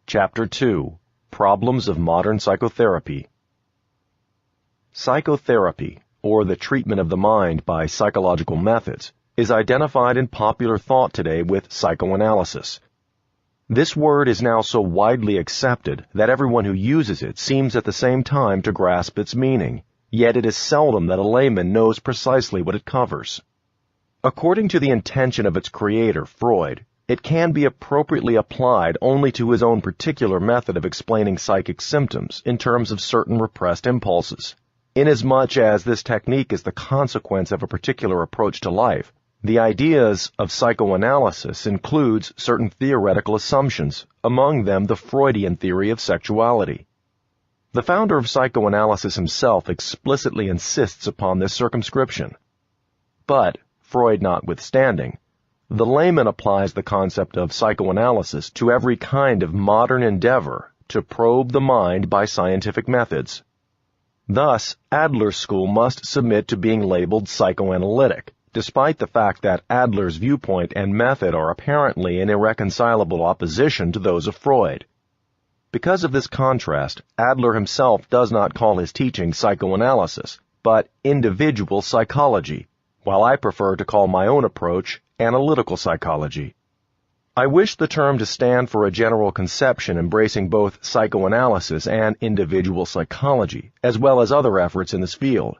Chapter 2. Problems of Modern Psychotherapy. Psychotherapy, or the treatment of the mind by psychological methods, is identified in popular thought today with psychoanalysis. This word is now so widely accepted that everyone who uses it seems at the same time to grasp its meaning, yet it is seldom that a layman knows precisely what it covers. According to the intention of its creator, Freud, it can be appropriately applied only to his own particular method of explaining psychic symptoms in terms of certain repressed impulses. Inasmuch as this technique is the consequence of a particular approach to life, the ideas of psychoanalysis includes certain theoretical assumptions, among them the Freudian theory of sexuality. The founder of psychoanalysis himself explicitly insists upon this circumscription. But, Freud notwithstanding, the layman applies the concept of psychoanalysis to every kind of modern endeavor to probe the mind by scientific methods. Thus, Adler's school must submit to being labeled psychoanalytic, despite the fact that Adler's viewpoint and method are apparently in irreconcilable opposition to those of Freud. Because of this contrast, Adler himself does not call his teaching psychoanalysis, but individual psychology, while I prefer to call my own approach analytical psychology. I wish the term to stand for a general conception embracing both psychoanalysis and individual psychology, as well as other efforts in this field.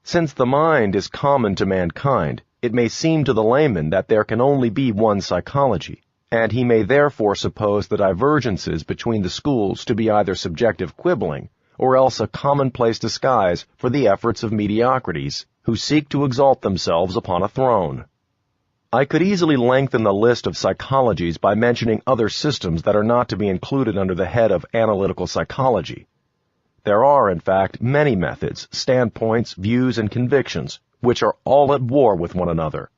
Since the mind is common to mankind, it may seem to the layman that there can only be one psychology, and he may therefore suppose the divergences between the schools to be either subjective quibbling, or else a commonplace disguise for the efforts of mediocrities who seek to exalt themselves upon a throne. I could easily lengthen the list of psychologies by mentioning other systems that are not to be included under the head of analytical psychology. There are, in fact, many methods, standpoints, views, and convictions, which are all at war with one another.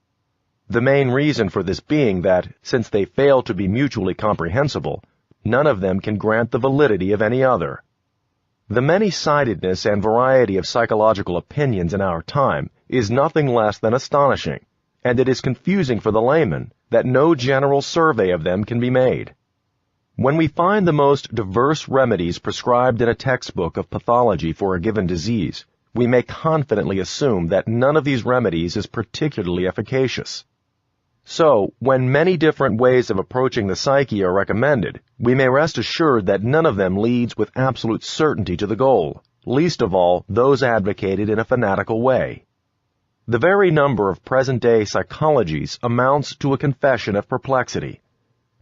The main reason for this being that, since they fail to be mutually comprehensible, none of them can grant the validity of any other. The many-sidedness and variety of psychological opinions in our time is nothing less than astonishing, and it is confusing for the layman that no general survey of them can be made. When we find the most diverse remedies prescribed in a textbook of pathology for a given disease, we may confidently assume that none of these remedies is particularly efficacious. So, when many different ways of approaching the psyche are recommended, we may rest assured that none of them leads with absolute certainty to the goal, least of all those advocated in a fanatical way. The very number of present-day psychologies amounts to a confession of perplexity.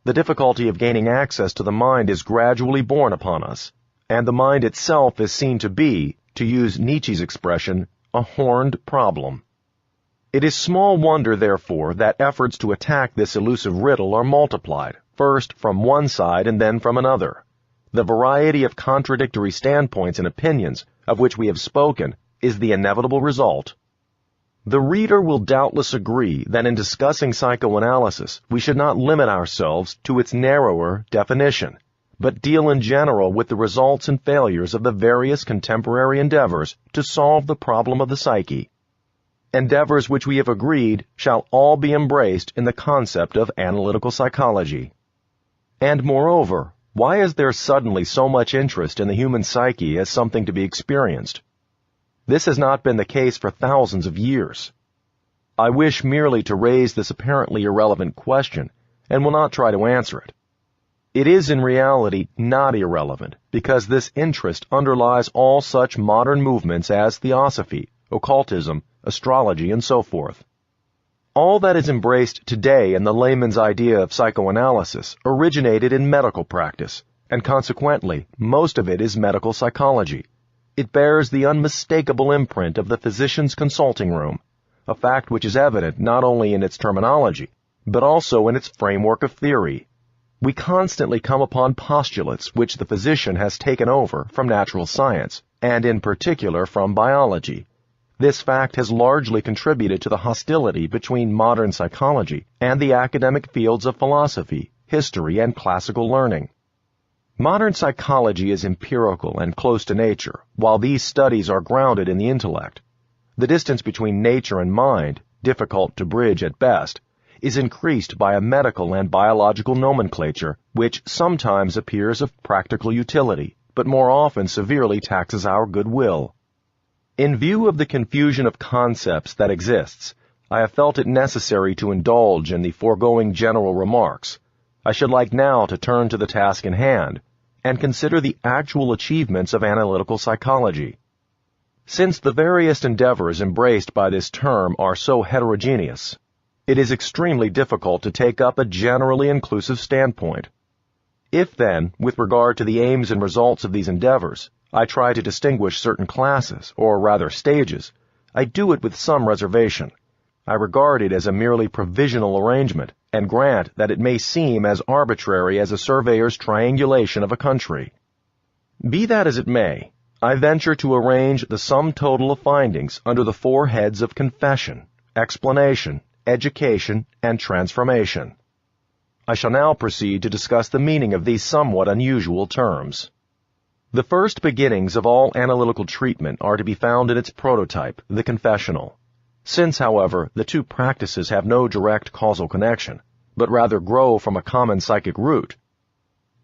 The difficulty of gaining access to the mind is gradually borne upon us, and the mind itself is seen to be, to use Nietzsche's expression, a horned problem. It is small wonder, therefore, that efforts to attack this elusive riddle are multiplied, first from one side and then from another. The variety of contradictory standpoints and opinions, of which we have spoken, is the inevitable result. The reader will doubtless agree that in discussing psychoanalysis, we should not limit ourselves to its narrower definition, but deal in general with the results and failures of the various contemporary endeavors to solve the problem of the psyche. Endeavors which we have agreed shall all be embraced in the concept of analytical psychology. And moreover, why is there suddenly so much interest in the human psyche as something to be experienced? This has not been the case for thousands of years. I wish merely to raise this apparently irrelevant question, and will not try to answer it. It is in reality not irrelevant, because this interest underlies all such modern movements as theosophy, occultism, astrology, and so forth. All that is embraced today in the layman's idea of psychoanalysis originated in medical practice, and consequently, most of it is medical psychology. It bears the unmistakable imprint of the physician's consulting room, a fact which is evident not only in its terminology, but also in its framework of theory. We constantly come upon postulates which the physician has taken over from natural science, and in particular from biology. This fact has largely contributed to the hostility between modern psychology and the academic fields of philosophy, history, and classical learning. Modern psychology is empirical and close to nature, while these studies are grounded in the intellect. The distance between nature and mind, difficult to bridge at best, is increased by a medical and biological nomenclature which sometimes appears of practical utility, but more often severely taxes our goodwill. In view of the confusion of concepts that exists, I have felt it necessary to indulge in the foregoing general remarks. I should like now to turn to the task in hand and consider the actual achievements of analytical psychology. Since the various endeavors embraced by this term are so heterogeneous, it is extremely difficult to take up a generally inclusive standpoint. If then, with regard to the aims and results of these endeavors, I try to distinguish certain classes, or rather stages, I do it with some reservation. I regard it as a merely provisional arrangement, and grant that it may seem as arbitrary as a surveyor's triangulation of a country. Be that as it may, I venture to arrange the sum total of findings under the four heads of confession, explanation, education, and transformation. I shall now proceed to discuss the meaning of these somewhat unusual terms. The first beginnings of all analytical treatment are to be found in its prototype, the confessional. Since, however, the two practices have no direct causal connection, but rather grow from a common psychic root,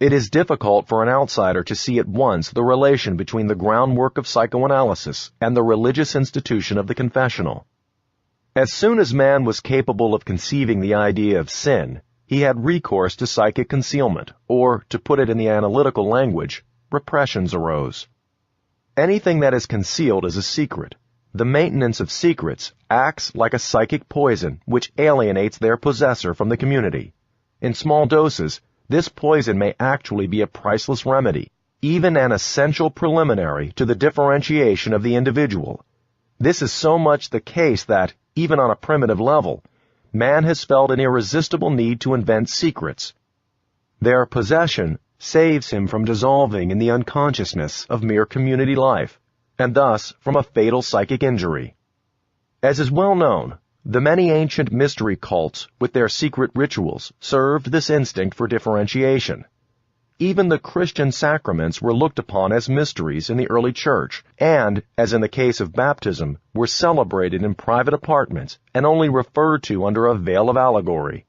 it is difficult for an outsider to see at once the relation between the groundwork of psychoanalysis and the religious institution of the confessional. As soon as man was capable of conceiving the idea of sin, he had recourse to psychic concealment, or, to put it in the analytical language, repressions arose. Anything that is concealed is a secret. The maintenance of secrets acts like a psychic poison which alienates their possessor from the community. In small doses, this poison may actually be a priceless remedy, even an essential preliminary to the differentiation of the individual. This is so much the case that, even on a primitive level, man has felt an irresistible need to invent secrets. Their possession saves him from dissolving in the unconsciousness of mere community life, and thus from a fatal psychic injury. As is well known, the many ancient mystery cults with their secret rituals served this instinct for differentiation. Even the Christian sacraments were looked upon as mysteries in the early church, and, as in the case of baptism, were celebrated in private apartments and only referred to under a veil of allegory.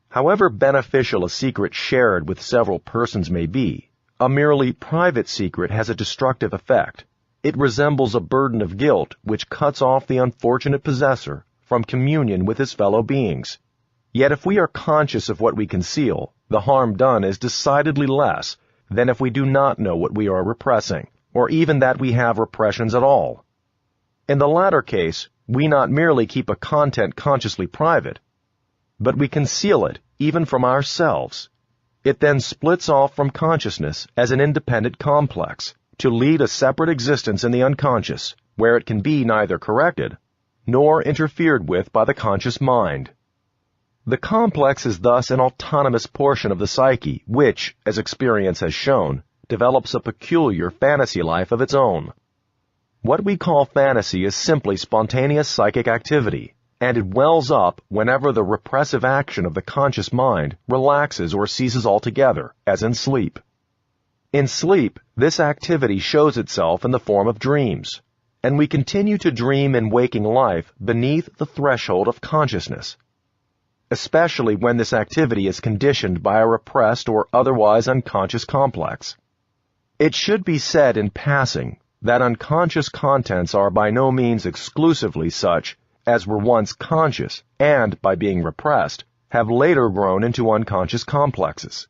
However beneficial a secret shared with several persons may be, a merely private secret has a destructive effect. It resembles a burden of guilt which cuts off the unfortunate possessor from communion with his fellow beings. Yet if we are conscious of what we conceal, the harm done is decidedly less than if we do not know what we are repressing, or even that we have repressions at all. In the latter case, we not merely keep a content consciously private, but we conceal it even from ourselves. It then splits off from consciousness as an independent complex, to lead a separate existence in the unconscious, where it can be neither corrected nor interfered with by the conscious mind. The complex is thus an autonomous portion of the psyche which, as experience has shown, develops a peculiar fantasy life of its own. What we call fantasy is simply spontaneous psychic activity, and it wells up whenever the repressive action of the conscious mind relaxes or ceases altogether, as in sleep. In sleep, this activity shows itself in the form of dreams, and we continue to dream in waking life beneath the threshold of consciousness, especially when this activity is conditioned by a repressed or otherwise unconscious complex. It should be said in passing that unconscious contents are by no means exclusively such as were once conscious and, by being repressed, have later grown into unconscious complexes.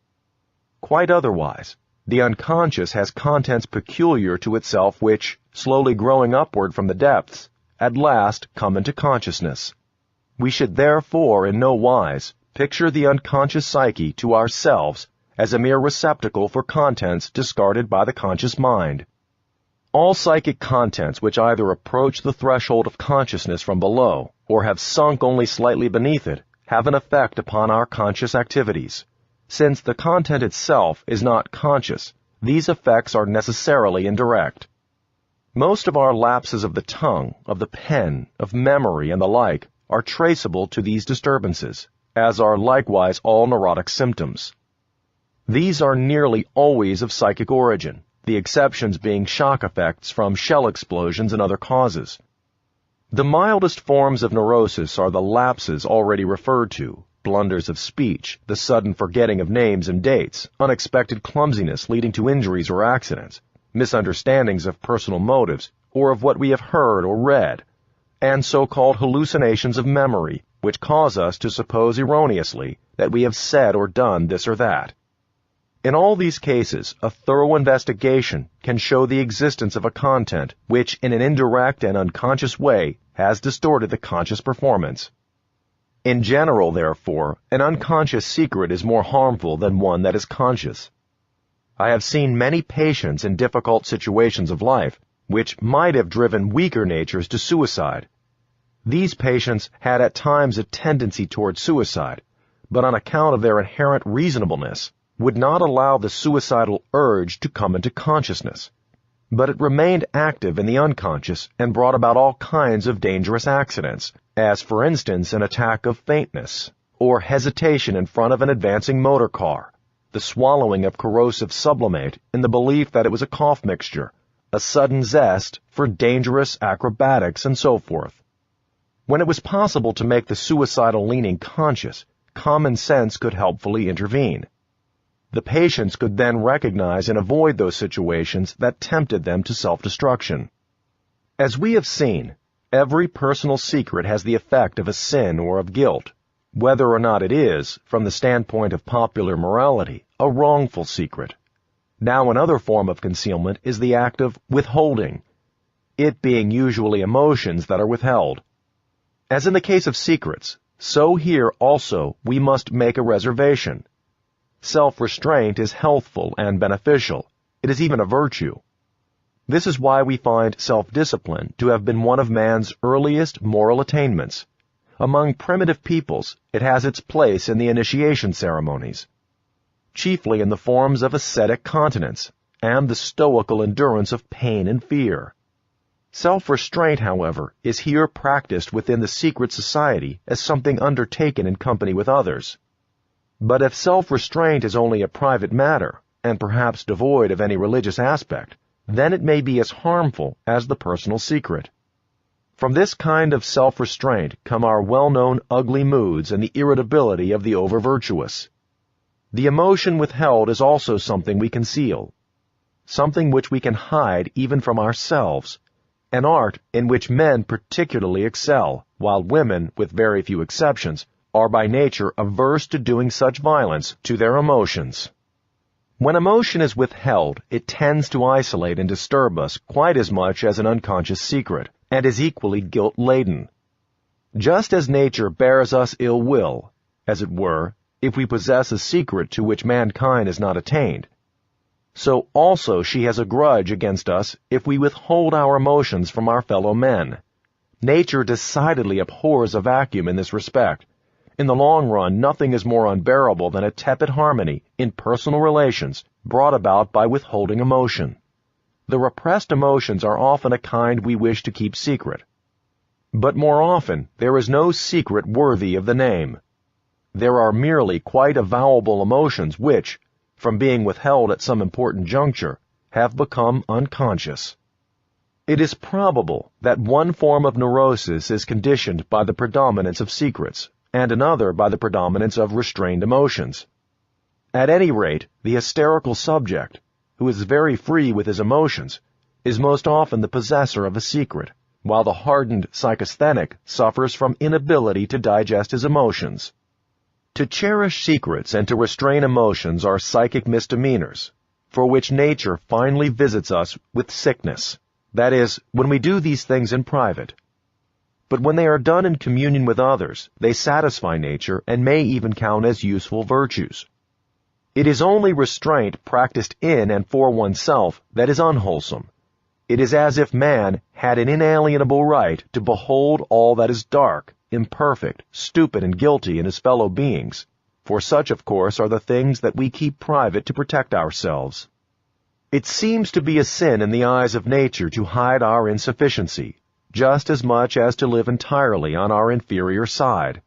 Quite otherwise, the unconscious has contents peculiar to itself which, slowly growing upward from the depths, at last come into consciousness. We should therefore in no wise picture the unconscious psyche to ourselves as a mere receptacle for contents discarded by the conscious mind. All psychic contents which either approach the threshold of consciousness from below or have sunk only slightly beneath it have an effect upon our conscious activities. Since the content itself is not conscious, these effects are necessarily indirect. Most of our lapses of the tongue, of the pen, of memory, and the like are traceable to these disturbances, as are likewise all neurotic symptoms. These are nearly always of psychic origin, the exceptions being shock effects from shell explosions and other causes. The mildest forms of neurosis are the lapses already referred to, blunders of speech, the sudden forgetting of names and dates, unexpected clumsiness leading to injuries or accidents, misunderstandings of personal motives or of what we have heard or read, and so-called hallucinations of memory, which cause us to suppose erroneously that we have said or done this or that. In all these cases, a thorough investigation can show the existence of a content which, in an indirect and unconscious way, has distorted the conscious performance. In general, therefore, an unconscious secret is more harmful than one that is conscious. I have seen many patients in difficult situations of life which might have driven weaker natures to suicide. These patients had at times a tendency toward suicide, but on account of their inherent reasonableness, would not allow the suicidal urge to come into consciousness, but it remained active in the unconscious and brought about all kinds of dangerous accidents, as for instance an attack of faintness, or hesitation in front of an advancing motor car, the swallowing of corrosive sublimate in the belief that it was a cough mixture, a sudden zest for dangerous acrobatics, and so forth. When it was possible to make the suicidal leaning conscious, common sense could helpfully intervene. The patients could then recognize and avoid those situations that tempted them to self-destruction. As we have seen, every personal secret has the effect of a sin or of guilt, whether or not it is, from the standpoint of popular morality, a wrongful secret. Now another form of concealment is the act of withholding, it being usually emotions that are withheld. As in the case of secrets, so here also we must make a reservation. Self-restraint is healthful and beneficial. It is even a virtue. This is why we find self-discipline to have been one of man's earliest moral attainments. Among primitive peoples, it has its place in the initiation ceremonies, chiefly in the forms of ascetic continence and the stoical endurance of pain and fear. Self-restraint, however, is here practiced within the secret society as something undertaken in company with others. But if self-restraint is only a private matter, and perhaps devoid of any religious aspect, then it may be as harmful as the personal secret. From this kind of self-restraint come our well-known ugly moods and the irritability of the over-virtuous. The emotion withheld is also something we conceal, something which we can hide even from ourselves, an art in which men particularly excel, while women, with very few exceptions, are by nature averse to doing such violence to their emotions. When emotion is withheld, it tends to isolate and disturb us quite as much as an unconscious secret, and is equally guilt-laden. Just as nature bears us ill will, as it were, if we possess a secret to which mankind has not attained, so also she has a grudge against us if we withhold our emotions from our fellow men. Nature decidedly abhors a vacuum in this respect. In the long run, nothing is more unbearable than a tepid harmony in personal relations brought about by withholding emotion. The repressed emotions are often a kind we wish to keep secret. But more often, there is no secret worthy of the name. There are merely quite avowable emotions which, from being withheld at some important juncture, have become unconscious. It is probable that one form of neurosis is conditioned by the predominance of secrets, and another by the predominance of restrained emotions. At any rate, the hysterical subject, who is very free with his emotions, is most often the possessor of a secret, while the hardened psychasthenic suffers from inability to digest his emotions. To cherish secrets and to restrain emotions are psychic misdemeanors, for which nature finally visits us with sickness. That is, when we do these things in private. But when they are done in communion with others, they satisfy nature and may even count as useful virtues. It is only restraint practiced in and for oneself that is unwholesome. It is as if man had an inalienable right to behold all that is dark, imperfect, stupid, and guilty in his fellow beings, for such, of course, are the things that we keep private to protect ourselves. It seems to be a sin in the eyes of nature to hide our insufficiency, just as much as to live entirely on our inferior side.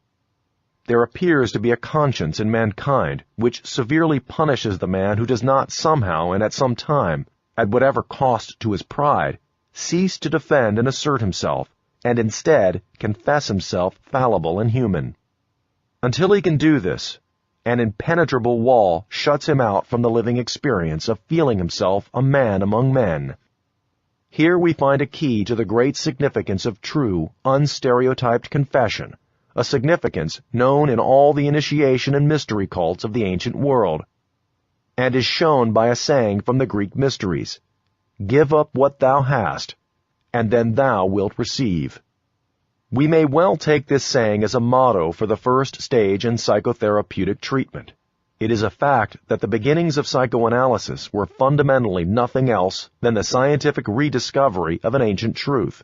There appears to be a conscience in mankind which severely punishes the man who does not somehow and at some time, at whatever cost to his pride, cease to defend and assert himself, and instead confess himself fallible and human. Until he can do this, an impenetrable wall shuts him out from the living experience of feeling himself a man among men. Here we find a key to the great significance of true, unstereotyped confession, a significance known in all the initiation and mystery cults of the ancient world, and is shown by a saying from the Greek mysteries, "Give up what thou hast, and then thou wilt receive." We may well take this saying as a motto for the first stage in psychotherapeutic treatment. It is a fact that the beginnings of psychoanalysis were fundamentally nothing else than the scientific rediscovery of an ancient truth.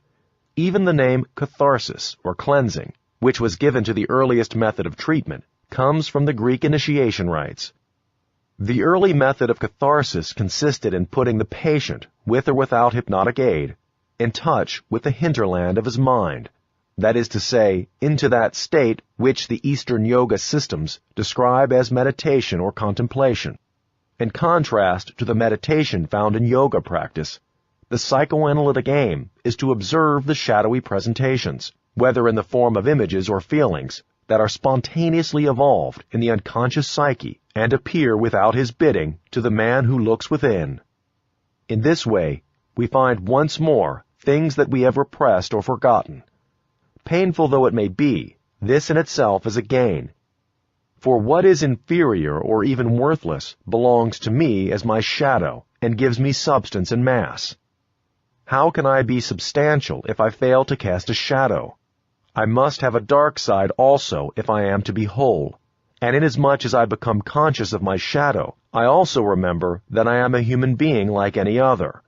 Even the name catharsis, or cleansing, which was given to the earliest method of treatment, comes from the Greek initiation rites. The early method of catharsis consisted in putting the patient, with or without hypnotic aid, in touch with the hinterland of his mind. That is to say, into that state which the Eastern yoga systems describe as meditation or contemplation. In contrast to the meditation found in yoga practice, the psychoanalytic aim is to observe the shadowy presentations, whether in the form of images or feelings, that are spontaneously evolved in the unconscious psyche and appear without his bidding to the man who looks within. In this way, we find once more things that we have repressed or forgotten. Painful though it may be, this in itself is a gain. For what is inferior or even worthless belongs to me as my shadow and gives me substance and mass. How can I be substantial if I fail to cast a shadow? I must have a dark side also if I am to be whole. And inasmuch as I become conscious of my shadow, I also remember that I am a human being like any other.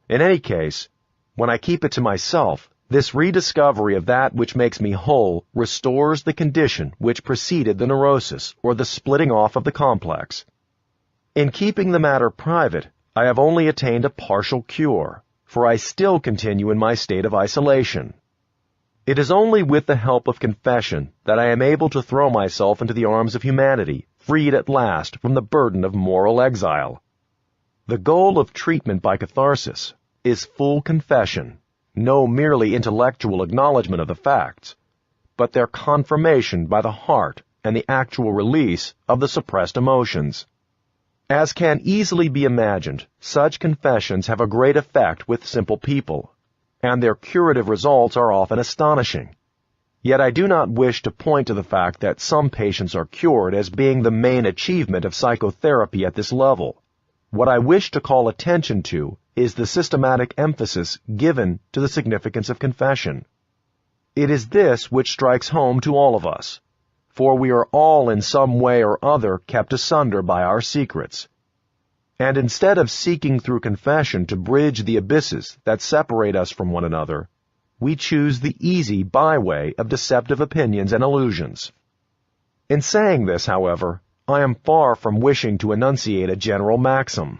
In any case, when I keep it to myself, this rediscovery of that which makes me whole restores the condition which preceded the neurosis or the splitting off of the complex. In keeping the matter private, I have only attained a partial cure, for I still continue in my state of isolation. It is only with the help of confession that I am able to throw myself into the arms of humanity, freed at last from the burden of moral exile. The goal of treatment by catharsis is full confession. No merely intellectual acknowledgement of the facts, but their confirmation by the heart and the actual release of the suppressed emotions. As can easily be imagined, such confessions have a great effect with simple people, and their curative results are often astonishing. Yet I do not wish to point to the fact that some patients are cured as being the main achievement of psychotherapy at this level. What I wish to call attention to is the systematic emphasis given to the significance of confession. It is this which strikes home to all of us, for we are all in some way or other kept asunder by our secrets. And instead of seeking through confession to bridge the abysses that separate us from one another, we choose the easy byway of deceptive opinions and illusions. In saying this, however, I am far from wishing to enunciate a general maxim.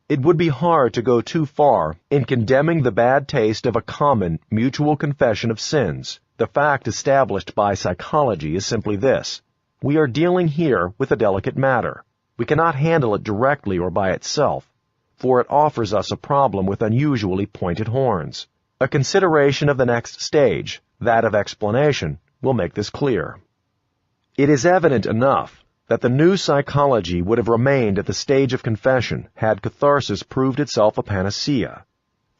It would be hard to go too far in condemning the bad taste of a common, mutual confession of sins. The fact established by psychology is simply this: we are dealing here with a delicate matter. We cannot handle it directly or by itself, for it offers us a problem with unusually pointed horns. A consideration of the next stage, that of explanation, will make this clear. It is evident enough that the new psychology would have remained at the stage of confession had catharsis proved itself a panacea.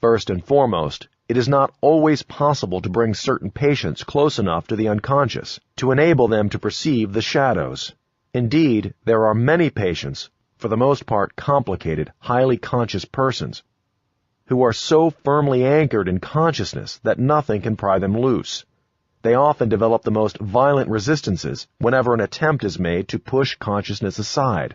First and foremost, it is not always possible to bring certain patients close enough to the unconscious to enable them to perceive the shadows. Indeed, there are many patients, for the most part complicated, highly conscious persons, who are so firmly anchored in consciousness that nothing can pry them loose. They often develop the most violent resistances whenever an attempt is made to push consciousness aside.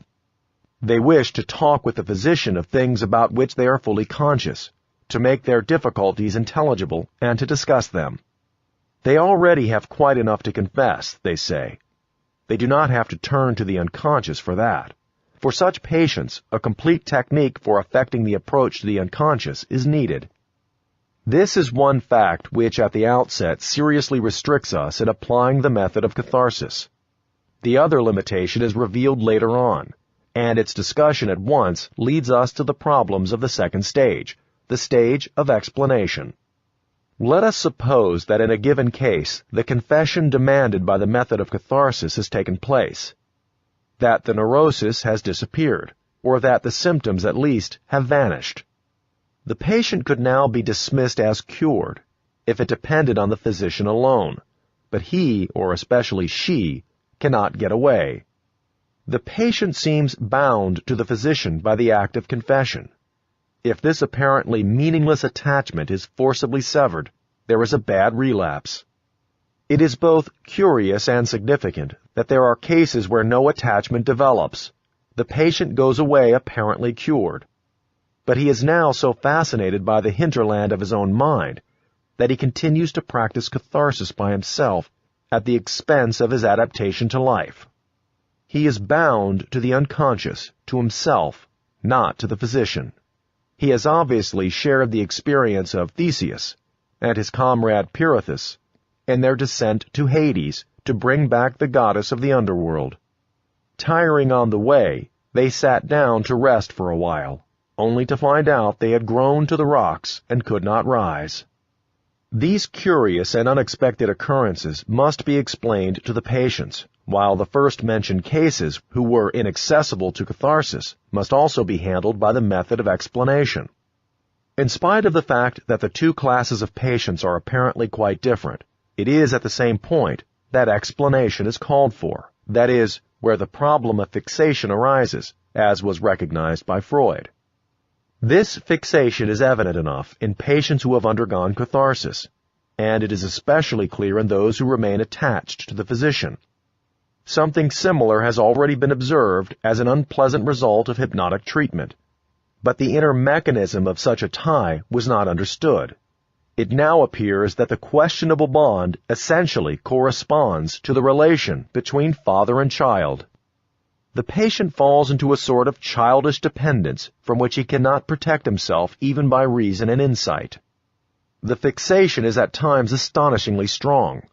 They wish to talk with the physician of things about which they are fully conscious, to make their difficulties intelligible and to discuss them. They already have quite enough to confess, they say. They do not have to turn to the unconscious for that. For such patients, a complete technique for effecting the approach to the unconscious is needed. This is one fact which at the outset seriously restricts us in applying the method of catharsis. The other limitation is revealed later on, and its discussion at once leads us to the problems of the second stage, the stage of explanation. Let us suppose that in a given case, the confession demanded by the method of catharsis has taken place, that the neurosis has disappeared, or that the symptoms at least have vanished. The patient could now be dismissed as cured if it depended on the physician alone, but he, or especially she, cannot get away. The patient seems bound to the physician by the act of confession. If this apparently meaningless attachment is forcibly severed, there is a bad relapse. It is both curious and significant that there are cases where no attachment develops. The patient goes away apparently cured, but he is now so fascinated by the hinterland of his own mind that he continues to practice catharsis by himself at the expense of his adaptation to life. He is bound to the unconscious, to himself, not to the physician. He has obviously shared the experience of Theseus and his comrade Pirithous in their descent to Hades to bring back the goddess of the underworld. Tiring on the way, they sat down to rest for a while, only to find out they had grown to the rocks and could not rise. These curious and unexpected occurrences must be explained to the patients, while the first-mentioned cases, who were inaccessible to catharsis, must also be handled by the method of explanation. In spite of the fact that the two classes of patients are apparently quite different, it is at the same point that explanation is called for, that is, where the problem of fixation arises, as was recognized by Freud. This fixation is evident enough in patients who have undergone catharsis, and it is especially clear in those who remain attached to the physician. Something similar has already been observed as an unpleasant result of hypnotic treatment, but the inner mechanism of such a tie was not understood. It now appears that the questionable bond essentially corresponds to the relation between father and child. The patient falls into a sort of childish dependence from which he cannot protect himself even by reason and insight. The fixation is at times astonishingly strong,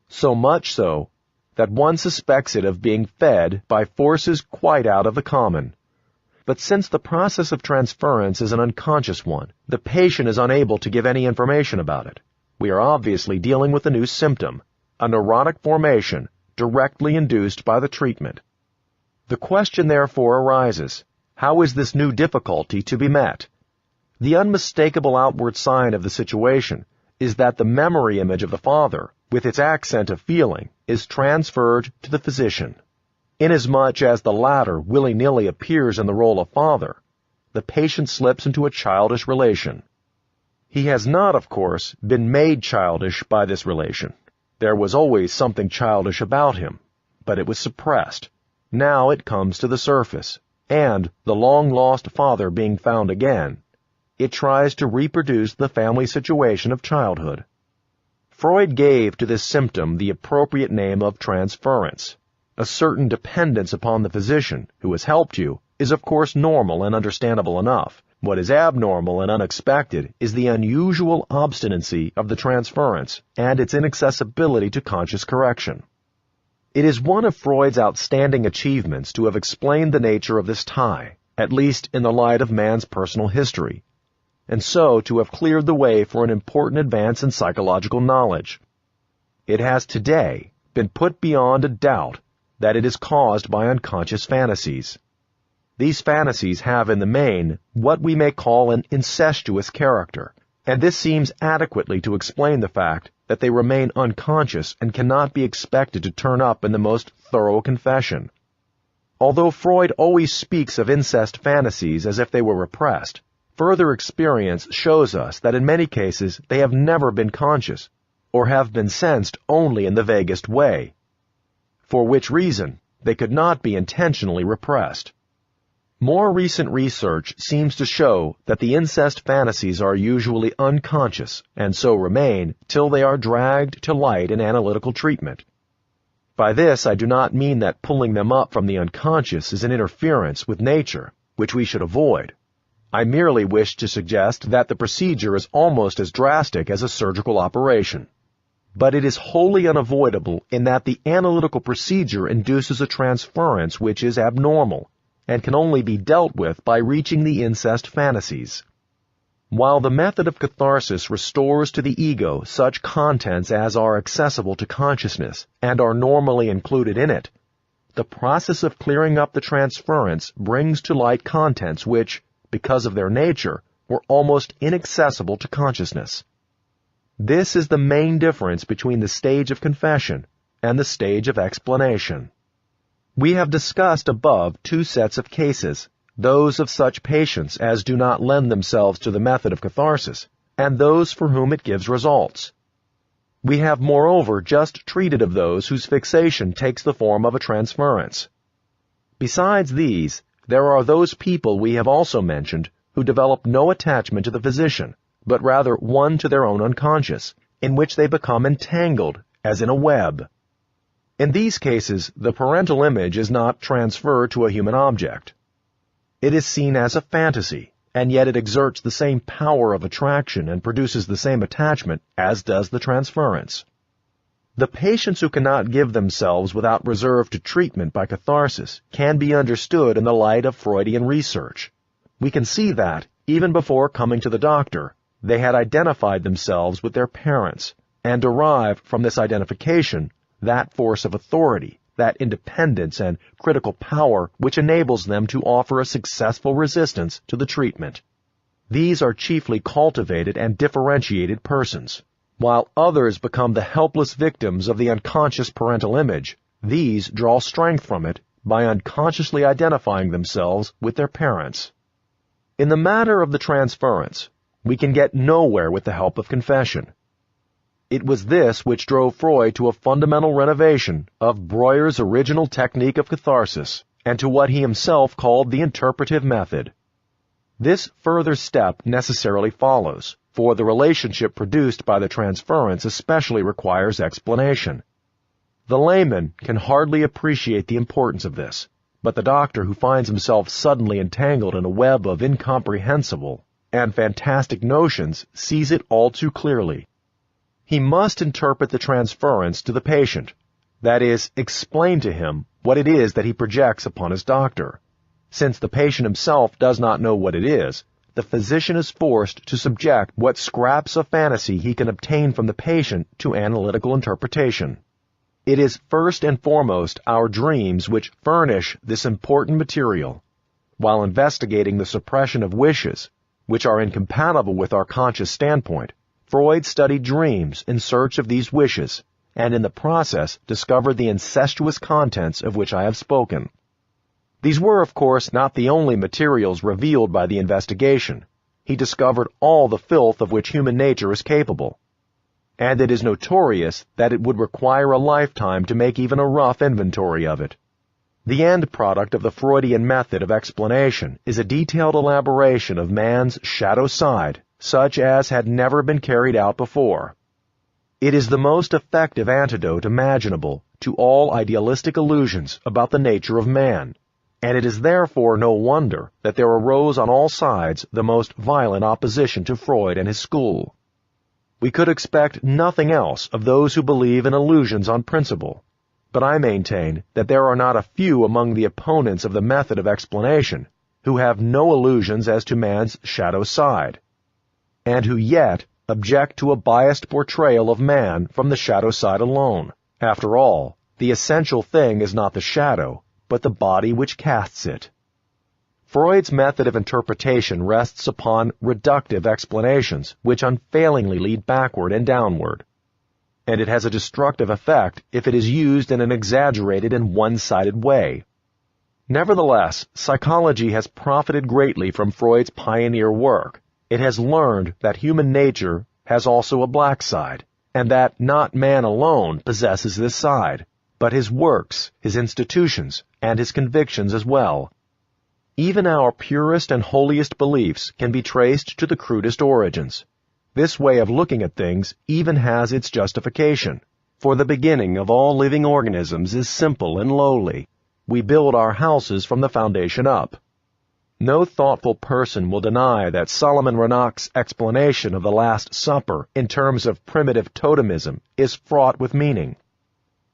so much so that one suspects it of being fed by forces quite out of the common. But since the process of transference is an unconscious one, the patient is unable to give any information about it. We are obviously dealing with a new symptom, a neurotic formation directly induced by the treatment. The question therefore arises, how is this new difficulty to be met? The unmistakable outward sign of the situation is that the memory image of the father, with its accent of feeling, is transferred to the physician. Inasmuch as the latter willy-nilly appears in the role of father, the patient slips into a childish relation. He has not, of course, been made childish by this relation. There was always something childish about him, but it was suppressed. Now it comes to the surface, and, the long-lost father being found again, it tries to reproduce the family situation of childhood. Freud gave to this symptom the appropriate name of transference. A certain dependence upon the physician, who has helped you, is of course normal and understandable enough. What is abnormal and unexpected is the unusual obstinacy of the transference and its inaccessibility to conscious correction. It is one of Freud's outstanding achievements to have explained the nature of this tie, at least in the light of man's personal history, and so to have cleared the way for an important advance in psychological knowledge. It has today been put beyond a doubt that it is caused by unconscious fantasies. These fantasies have in the main what we may call an incestuous character, and this seems adequately to explain the fact that they remain unconscious and cannot be expected to turn up in the most thorough confession. Although Freud always speaks of incest fantasies as if they were repressed, further experience shows us that in many cases they have never been conscious, or have been sensed only in the vaguest way, for which reason they could not be intentionally repressed. More recent research seems to show that the incest fantasies are usually unconscious and so remain till they are dragged to light in analytical treatment. By this I do not mean that pulling them up from the unconscious is an interference with nature, which we should avoid. I merely wish to suggest that the procedure is almost as drastic as a surgical operation. But it is wholly unavoidable in that the analytical procedure induces a transference which is abnormal, and can only be dealt with by reaching the incest fantasies. While the method of catharsis restores to the ego such contents as are accessible to consciousness and are normally included in it, the process of clearing up the transference brings to light contents which, because of their nature, were almost inaccessible to consciousness. This is the main difference between the stage of confession and the stage of explanation. We have discussed above two sets of cases, those of such patients as do not lend themselves to the method of catharsis, and those for whom it gives results. We have moreover just treated of those whose fixation takes the form of a transference. Besides these, there are those people we have also mentioned who develop no attachment to the physician, but rather one to their own unconscious, in which they become entangled, as in a web. In these cases, the parental image is not transferred to a human object. It is seen as a fantasy, and yet it exerts the same power of attraction and produces the same attachment as does the transference. The patients who cannot give themselves without reserve to treatment by catharsis can be understood in the light of Freudian research. We can see that, even before coming to the doctor, they had identified themselves with their parents, and derived from this identification that force of authority, that independence and critical power which enables them to offer a successful resistance to the treatment. These are chiefly cultivated and differentiated persons. While others become the helpless victims of the unconscious parental image, these draw strength from it by unconsciously identifying themselves with their parents. In the matter of the transference, we can get nowhere with the help of confession. It was this which drove Freud to a fundamental renovation of Breuer's original technique of catharsis and to what he himself called the interpretive method. This further step necessarily follows, for the relationship produced by the transference especially requires explanation. The layman can hardly appreciate the importance of this, but the doctor who finds himself suddenly entangled in a web of incomprehensible and fantastic notions sees it all too clearly. He must interpret the transference to the patient, that is, explain to him what it is that he projects upon his doctor. Since the patient himself does not know what it is, the physician is forced to subject what scraps of fantasy he can obtain from the patient to analytical interpretation. It is first and foremost our dreams which furnish this important material. While investigating the suppression of wishes, which are incompatible with our conscious standpoint, Freud studied dreams in search of these wishes, and in the process discovered the incestuous contents of which I have spoken. These were, of course, not the only materials revealed by the investigation. He discovered all the filth of which human nature is capable, and it is notorious that it would require a lifetime to make even a rough inventory of it. The end product of the Freudian method of explanation is a detailed elaboration of man's shadow side, such as had never been carried out before. It is the most effective antidote imaginable to all idealistic illusions about the nature of man, and it is therefore no wonder that there arose on all sides the most violent opposition to Freud and his school. We could expect nothing else of those who believe in illusions on principle, but I maintain that there are not a few among the opponents of the method of explanation who have no illusions as to man's shadow side, and who yet object to a biased portrayal of man from the shadow side alone. After all, the essential thing is not the shadow, but the body which casts it. Freud's method of interpretation rests upon reductive explanations which unfailingly lead backward and downward, and it has a destructive effect if it is used in an exaggerated and one-sided way. Nevertheless, psychology has profited greatly from Freud's pioneer work. It has learned that human nature has also a black side, and that not man alone possesses this side, but his works, his institutions, and his convictions as well. Even our purest and holiest beliefs can be traced to the crudest origins. This way of looking at things even has its justification, for the beginning of all living organisms is simple and lowly. We build our houses from the foundation up. No thoughtful person will deny that Solomon Ronach's explanation of the Last Supper in terms of primitive totemism is fraught with meaning.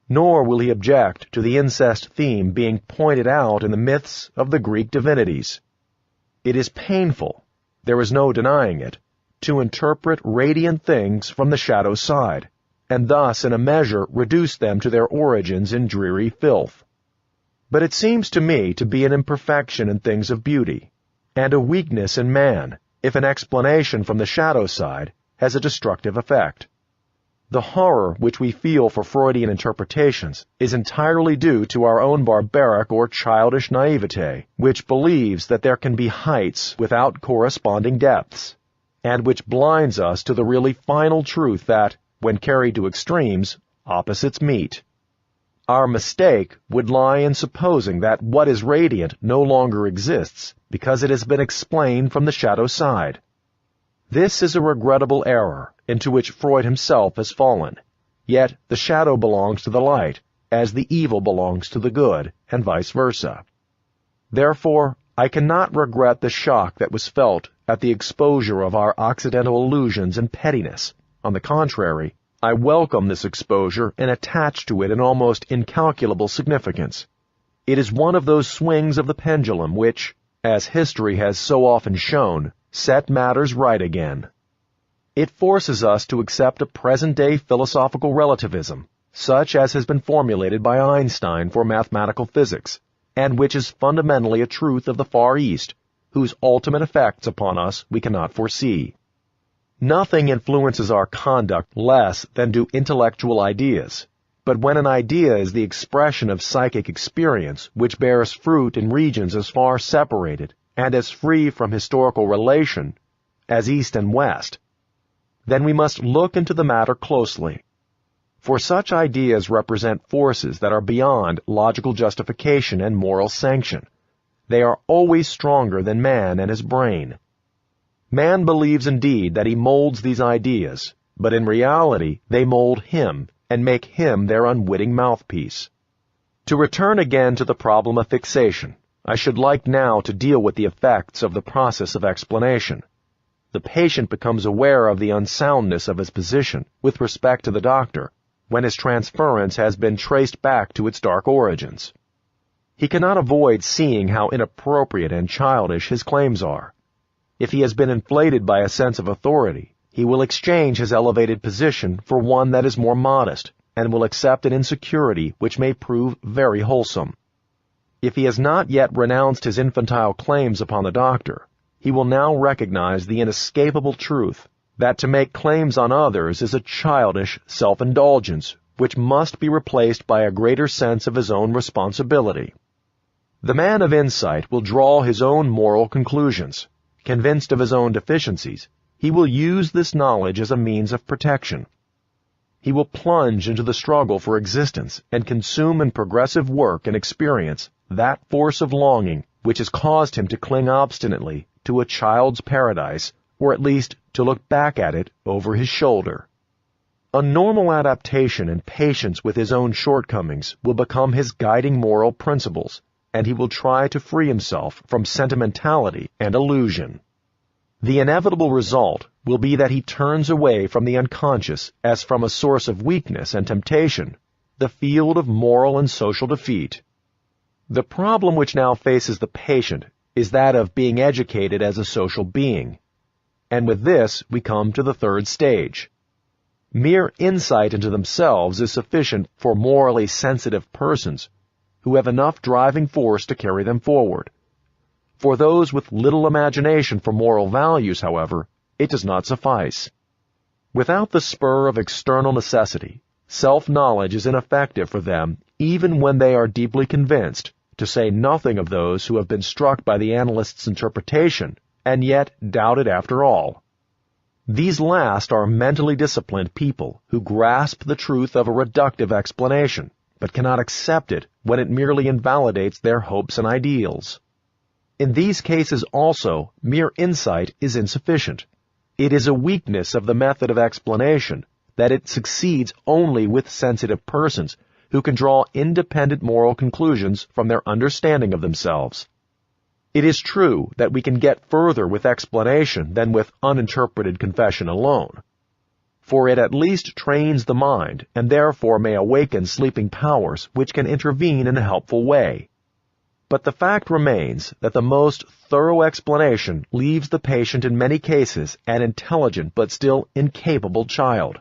Nor will he object to the incest theme being pointed out in the myths of the Greek divinities. It is painful, there is no denying it, to interpret radiant things from the shadow side, and thus in a measure reduce them to their origins in dreary filth. But it seems to me to be an imperfection in things of beauty, and a weakness in man, if an explanation from the shadow side has a destructive effect. The horror which we feel for Freudian interpretations is entirely due to our own barbaric or childish naivete, which believes that there can be heights without corresponding depths, and which blinds us to the really final truth that, when carried to extremes, opposites meet. Our mistake would lie in supposing that what is radiant no longer exists because it has been explained from the shadow side. This is a regrettable error into which Freud himself has fallen, yet the shadow belongs to the light, as the evil belongs to the good, and vice versa. Therefore, I cannot regret the shock that was felt at the exposure of our Occidental illusions and pettiness. On the contrary, I welcome this exposure and attach to it an almost incalculable significance. It is one of those swings of the pendulum which, as history has so often shown, set matters right again. It forces us to accept a present-day philosophical relativism, such as has been formulated by Einstein for mathematical physics, and which is fundamentally a truth of the Far East, whose ultimate effects upon us we cannot foresee. Nothing influences our conduct less than do intellectual ideas, but when an idea is the expression of psychic experience which bears fruit in regions as far separated and as free from historical relation as East and West, then we must look into the matter closely. For such ideas represent forces that are beyond logical justification and moral sanction. They are always stronger than man and his brain. Man believes indeed that he molds these ideas, but in reality they mold him and make him their unwitting mouthpiece. To return again to the problem of fixation, I should like now to deal with the effects of the process of explanation. The patient becomes aware of the unsoundness of his position with respect to the doctor when his transference has been traced back to its dark origins. He cannot avoid seeing how inappropriate and childish his claims are. If he has been inflated by a sense of authority, he will exchange his elevated position for one that is more modest, and will accept an insecurity which may prove very wholesome. If he has not yet renounced his infantile claims upon the doctor, he will now recognize the inescapable truth that to make claims on others is a childish self-indulgence which must be replaced by a greater sense of his own responsibility. The man of insight will draw his own moral conclusions. Convinced of his own deficiencies, he will use this knowledge as a means of protection. He will plunge into the struggle for existence and consume in progressive work and experience that force of longing which has caused him to cling obstinately to a child's paradise, or at least to look back at it over his shoulder. A normal adaptation and patience with his own shortcomings will become his guiding moral principles, and he will try to free himself from sentimentality and illusion. The inevitable result will be that he turns away from the unconscious as from a source of weakness and temptation, the field of moral and social defeat. The problem which now faces the patient is that of being educated as a social being. And with this we come to the third stage. Mere insight into themselves is sufficient for morally sensitive persons who have enough driving force to carry them forward. For those with little imagination for moral values, however, it does not suffice. Without the spur of external necessity, self-knowledge is ineffective for them even when they are deeply convinced, to say nothing of those who have been struck by the analyst's interpretation and yet doubt it after all. These last are mentally disciplined people who grasp the truth of a reductive explanation, but cannot accept it when it merely invalidates their hopes and ideals. In these cases also, mere insight is insufficient. It is a weakness of the method of explanation that it succeeds only with sensitive persons who can draw independent moral conclusions from their understanding of themselves. It is true that we can get further with explanation than with uninterpreted confession alone, for it at least trains the mind and therefore may awaken sleeping powers which can intervene in a helpful way. But the fact remains that the most thorough explanation leaves the patient in many cases an intelligent but still incapable child.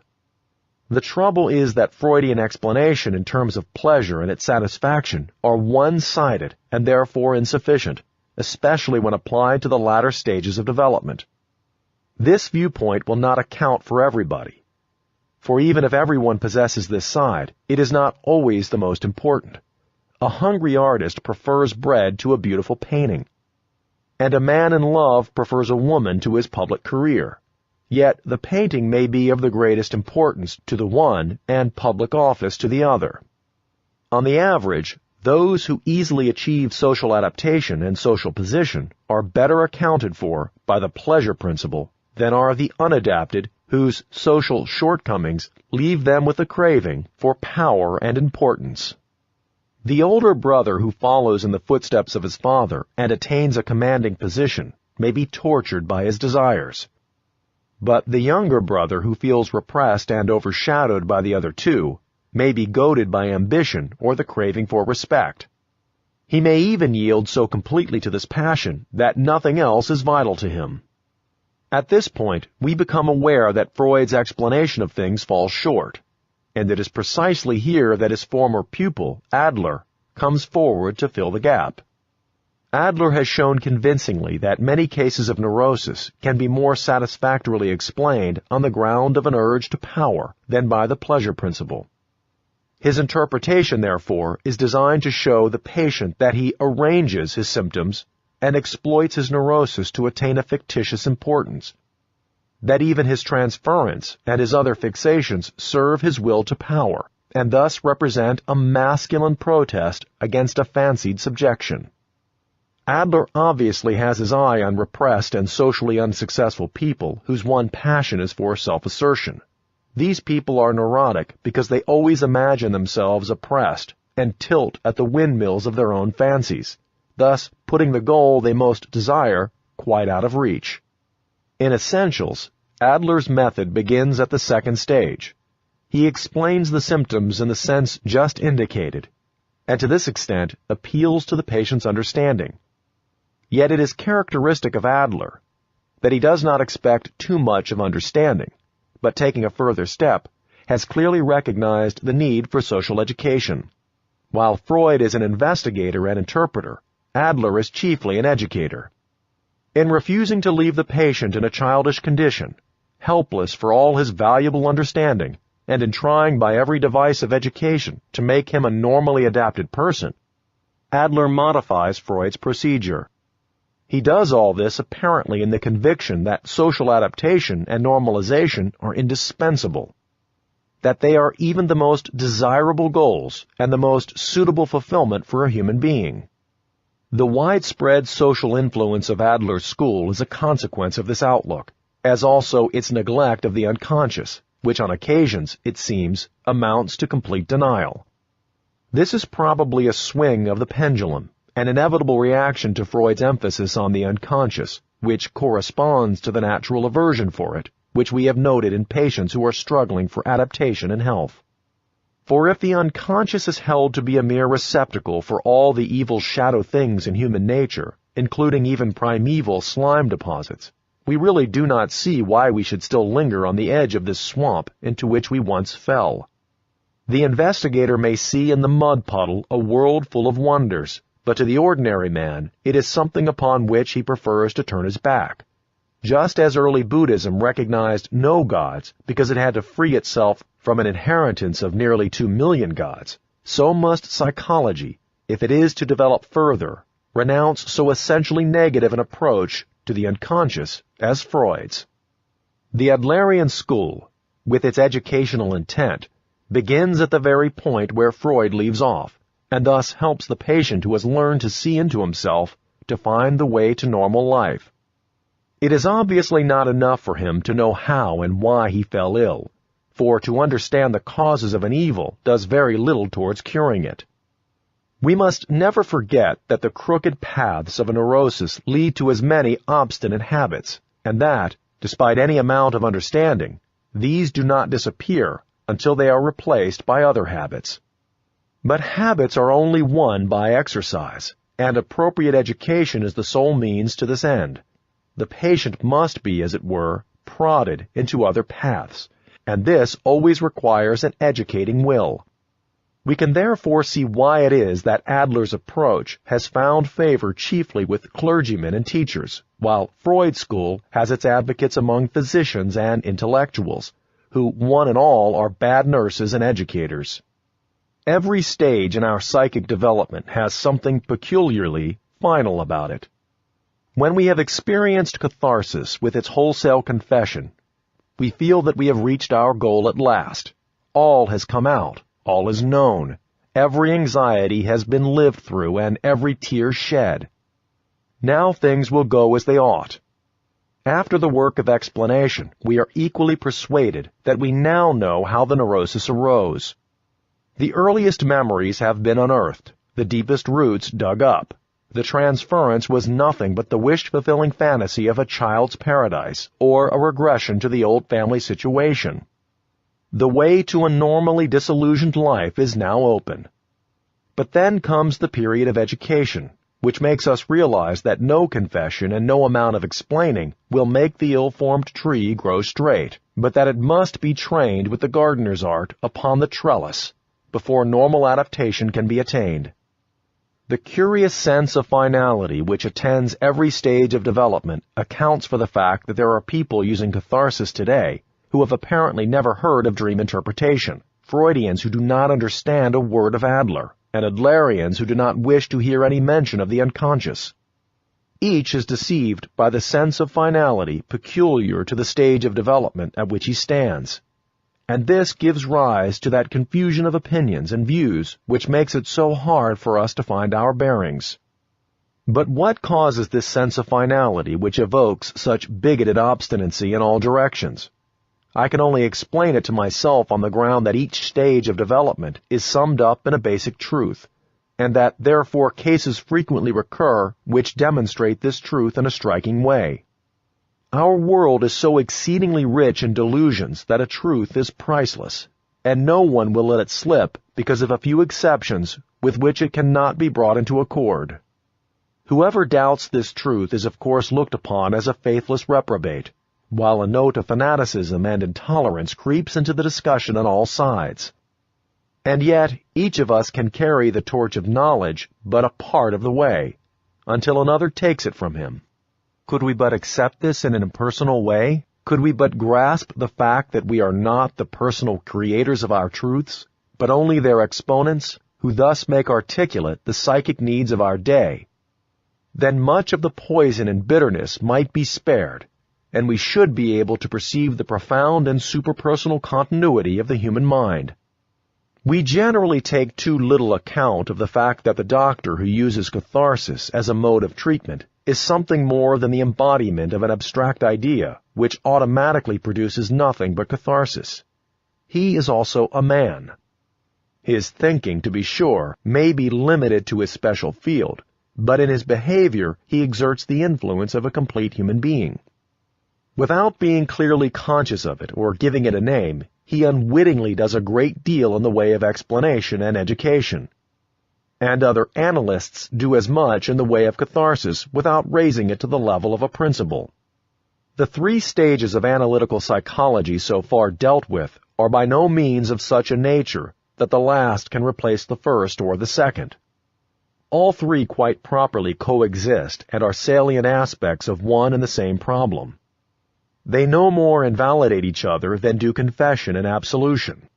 The trouble is that Freudian explanation in terms of pleasure and its satisfaction are one-sided and therefore insufficient, especially when applied to the latter stages of development. This viewpoint will not account for everybody, for even if everyone possesses this side, it is not always the most important. A hungry artist prefers bread to a beautiful painting, and a man in love prefers a woman to his public career. Yet the painting may be of the greatest importance to the one and public office to the other. On the average, those who easily achieve social adaptation and social position are better accounted for by the pleasure principle than are the unadapted whose social shortcomings leave them with a craving for power and importance. The older brother who follows in the footsteps of his father and attains a commanding position may be tortured by his desires. But the younger brother who feels repressed and overshadowed by the other two may be goaded by ambition or the craving for respect. He may even yield so completely to this passion that nothing else is vital to him. At this point, we become aware that Freud's explanation of things falls short, and it is precisely here that his former pupil, Adler, comes forward to fill the gap. Adler has shown convincingly that many cases of neurosis can be more satisfactorily explained on the ground of an urge to power than by the pleasure principle. His interpretation, therefore, is designed to show the patient that he arranges his symptoms and exploits his neurosis to attain a fictitious importance, that even his transference and his other fixations serve his will to power, and thus represent a masculine protest against a fancied subjection. Adler obviously has his eye on repressed and socially unsuccessful people whose one passion is for self-assertion. These people are neurotic because they always imagine themselves oppressed and tilt at the windmills of their own fancies, thus putting the goal they most desire quite out of reach. In essentials, Adler's method begins at the second stage. He explains the symptoms in the sense just indicated, and to this extent appeals to the patient's understanding. Yet it is characteristic of Adler that he does not expect too much of understanding, but taking a further step, has clearly recognized the need for social education. While Freud is an investigator and interpreter, Adler is chiefly an educator. In refusing to leave the patient in a childish condition, helpless for all his valuable understanding, and in trying by every device of education to make him a normally adapted person, Adler modifies Freud's procedure. He does all this apparently in the conviction that social adaptation and normalization are indispensable, that they are even the most desirable goals and the most suitable fulfillment for a human being. The widespread social influence of Adler's school is a consequence of this outlook, as also its neglect of the unconscious, which on occasions, it seems, amounts to complete denial. This is probably a swing of the pendulum, an inevitable reaction to Freud's emphasis on the unconscious, which corresponds to the natural aversion for it, which we have noted in patients who are struggling for adaptation and health. For if the unconscious is held to be a mere receptacle for all the evil shadow things in human nature, including even primeval slime deposits, we really do not see why we should still linger on the edge of this swamp into which we once fell. The investigator may see in the mud puddle a world full of wonders, but to the ordinary man, it is something upon which he prefers to turn his back. Just as early Buddhism recognized no gods because it had to free itself from an inheritance of nearly 2 million gods, so must psychology, if it is to develop further, renounce so essentially negative an approach to the unconscious as Freud's. The Adlerian school, with its educational intent, begins at the very point where Freud leaves off, and thus helps the patient who has learned to see into himself to find the way to normal life. It is obviously not enough for him to know how and why he fell ill, for to understand the causes of an evil does very little towards curing it. We must never forget that the crooked paths of a neurosis lead to as many obstinate habits, and that, despite any amount of understanding, these do not disappear until they are replaced by other habits. But habits are only won by exercise, and appropriate education is the sole means to this end. The patient must be, as it were, prodded into other paths, and this always requires an educating will. We can therefore see why it is that Adler's approach has found favor chiefly with clergymen and teachers, while Freud's school has its advocates among physicians and intellectuals, who one and all are bad nurses and educators. Every stage in our psychic development has something peculiarly final about it. When we have experienced catharsis with its wholesale confession, we feel that we have reached our goal at last. All has come out. All is known. Every anxiety has been lived through and every tear shed. Now things will go as they ought. After the work of explanation, we are equally persuaded that we now know how the neurosis arose. The earliest memories have been unearthed, the deepest roots dug up. The transference was nothing but the wish-fulfilling fantasy of a child's paradise, or a regression to the old family situation. The way to a normally disillusioned life is now open. But then comes the period of education, which makes us realize that no confession and no amount of explaining will make the ill-formed tree grow straight, but that it must be trained with the gardener's art upon the trellis before normal adaptation can be attained. The curious sense of finality which attends every stage of development accounts for the fact that there are people using catharsis today who have apparently never heard of dream interpretation, Freudians who do not understand a word of Adler, and Adlerians who do not wish to hear any mention of the unconscious. Each is deceived by the sense of finality peculiar to the stage of development at which he stands, and this gives rise to that confusion of opinions and views which makes it so hard for us to find our bearings. But what causes this sense of finality which evokes such bigoted obstinacy in all directions? I can only explain it to myself on the ground that each stage of development is summed up in a basic truth, and that therefore cases frequently recur which demonstrate this truth in a striking way. Our world is so exceedingly rich in delusions that a truth is priceless, and no one will let it slip because of a few exceptions with which it cannot be brought into accord. Whoever doubts this truth is of course looked upon as a faithless reprobate, while a note of fanaticism and intolerance creeps into the discussion on all sides. And yet, each of us can carry the torch of knowledge but a part of the way, until another takes it from him. Could we but accept this in an impersonal way? Could we but grasp the fact that we are not the personal creators of our truths, but only their exponents, who thus make articulate the psychic needs of our day, then much of the poison and bitterness might be spared, and we should be able to perceive the profound and superpersonal continuity of the human mind. We generally take too little account of the fact that the doctor who uses catharsis as a mode of treatment is something more than the embodiment of an abstract idea which automatically produces nothing but catharsis. He is also a man. His thinking, to be sure, may be limited to his special field, but in his behavior he exerts the influence of a complete human being. Without being clearly conscious of it or giving it a name, he unwittingly does a great deal in the way of explanation and education. And other analysts do as much in the way of catharsis without raising it to the level of a principle. The three stages of analytical psychology so far dealt with are by no means of such a nature that the last can replace the first or the second. All three quite properly coexist and are salient aspects of one and the same problem. They no more invalidate each other than do confession and absolution.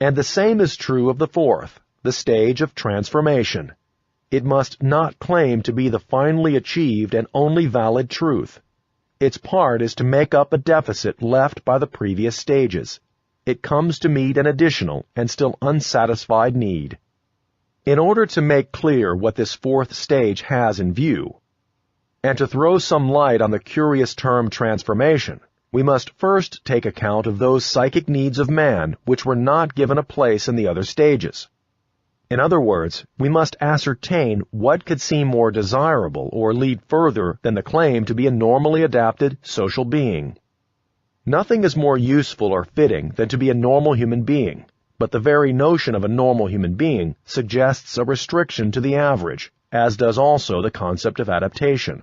And the same is true of the fourth, the stage of transformation. It must not claim to be the finally achieved and only valid truth. Its part is to make up a deficit left by the previous stages. It comes to meet an additional and still unsatisfied need. In order to make clear what this fourth stage has in view, and to throw some light on the curious term transformation, we must first take account of those psychic needs of man which were not given a place in the other stages. In other words, we must ascertain what could seem more desirable or lead further than the claim to be a normally adapted social being. Nothing is more useful or fitting than to be a normal human being, but the very notion of a normal human being suggests a restriction to the average, as does also the concept of adaptation.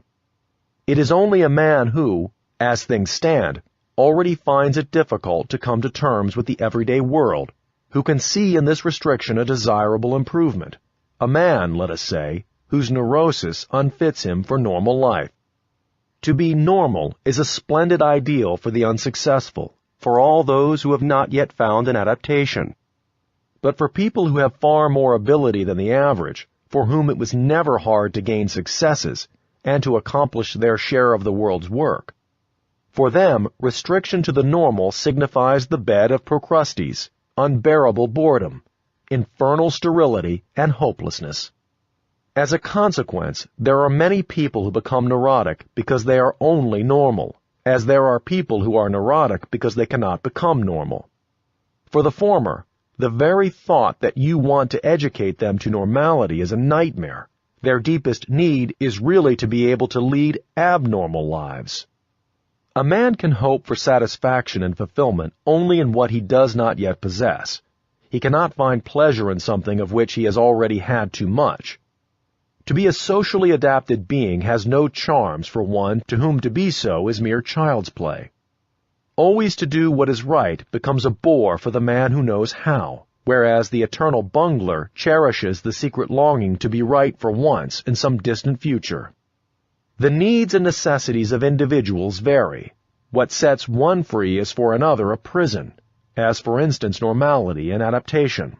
It is only a man who, as things stand, already finds it difficult to come to terms with the everyday world, who can see in this restriction a desirable improvement, a man, let us say, whose neurosis unfits him for normal life. To be normal is a splendid ideal for the unsuccessful, for all those who have not yet found an adaptation. But for people who have far more ability than the average, for whom it was never hard to gain successes and to accomplish their share of the world's work, for them, restriction to the normal signifies the bed of Procrustes, unbearable boredom, infernal sterility, and hopelessness. As a consequence, there are many people who become neurotic because they are only normal, as there are people who are neurotic because they cannot become normal. For the former, the very thought that you want to educate them to normality is a nightmare. Their deepest need is really to be able to lead abnormal lives. A man can hope for satisfaction and fulfillment only in what he does not yet possess. He cannot find pleasure in something of which he has already had too much. To be a socially adapted being has no charms for one to whom to be so is mere child's play. Always to do what is right becomes a bore for the man who knows how, whereas the eternal bungler cherishes the secret longing to be right for once in some distant future. The needs and necessities of individuals vary. What sets one free is for another a prison, as for instance normality and adaptation.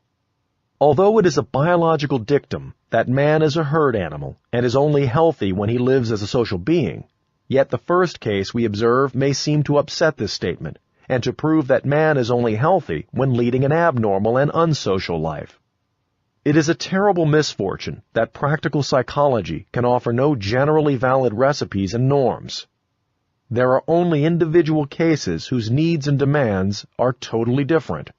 Although it is a biological dictum that man is a herd animal and is only healthy when he lives as a social being, yet the first case we observe may seem to upset this statement, and to prove that man is only healthy when leading an abnormal and unsocial life. It is a terrible misfortune that practical psychology can offer no generally valid recipes and norms. There are only individual cases whose needs and demands are totally different.